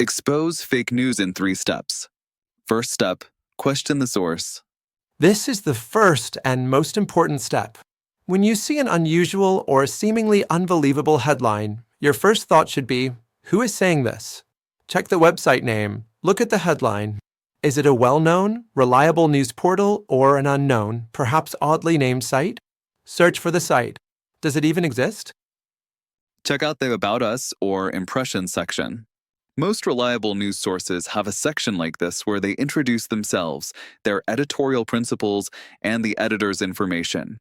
Expose fake news in 3 steps. First step, question the source. This is the first and most important step. When you see an unusual or seemingly unbelievable headline, your first thought should be, who is saying this? Check the website name, look at the headline. Is it a well-known, reliable news portal or an unknown, perhaps oddly named site? Search for the site. Does it even exist? Check out the About Us or Impressions section. Most reliable news sources have a section like this where they introduce themselves, their editorial principles, and the editor's information.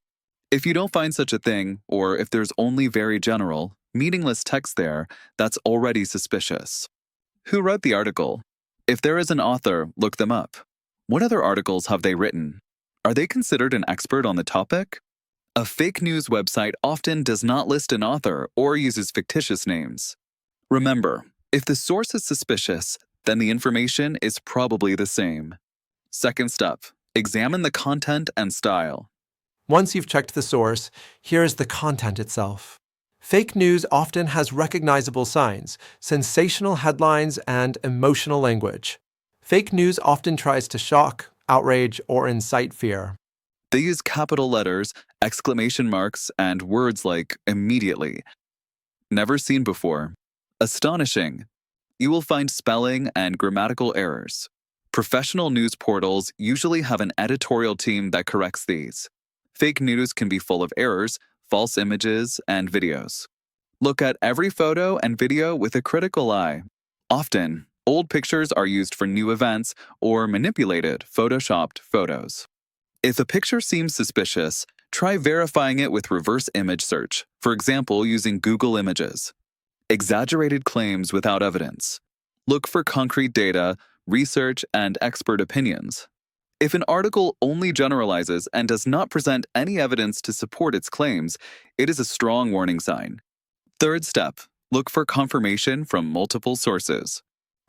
If you don't find such a thing, or if there's only very general, meaningless text there, that's already suspicious. Who wrote the article? If there is an author, look them up. What other articles have they written? Are they considered an expert on the topic? A fake news website often does not list an author or uses fictitious names. Remember, if the source is suspicious, then the information is probably the same. Second step, examine the content and style. Once you've checked the source, here is the content itself. Fake news often has recognizable signs, sensational headlines, and emotional language. Fake news often tries to shock, outrage, or incite fear. They use capital letters, exclamation marks, and words like immediately, never seen before, astonishing. You will find spelling and grammatical errors. Professional news portals usually have an editorial team that corrects these. Fake news can be full of errors, false images, and videos. Look at every photo and video with a critical eye. Often, old pictures are used for new events or manipulated, photoshopped photos. If a picture seems suspicious, try verifying it with reverse image search, for example using Google Images. Exaggerated claims without evidence. Look for concrete data, research, and expert opinions. If an article only generalizes and does not present any evidence to support its claims, it is a strong warning sign. Third step, look for confirmation from multiple sources.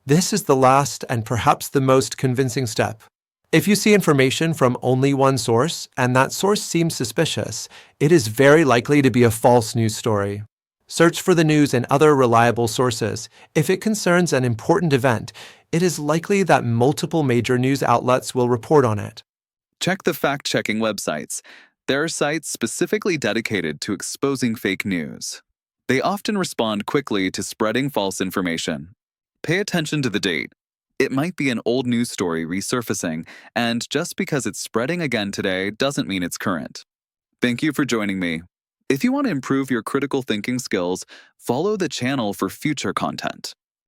This is the last and perhaps the most convincing step. If you see information from only one source, and that source seems suspicious, it is very likely to be a false news story. Search for the news in other reliable sources. If it concerns an important event, it is likely that multiple major news outlets will report on it. Check the fact-checking websites. There are sites specifically dedicated to exposing fake news. They often respond quickly to spreading false information. Pay attention to the date. It might be an old news story resurfacing, and just because it's spreading again today doesn't mean it's current. Thank you for joining me. If you want to improve your critical thinking skills, follow the channel for future content.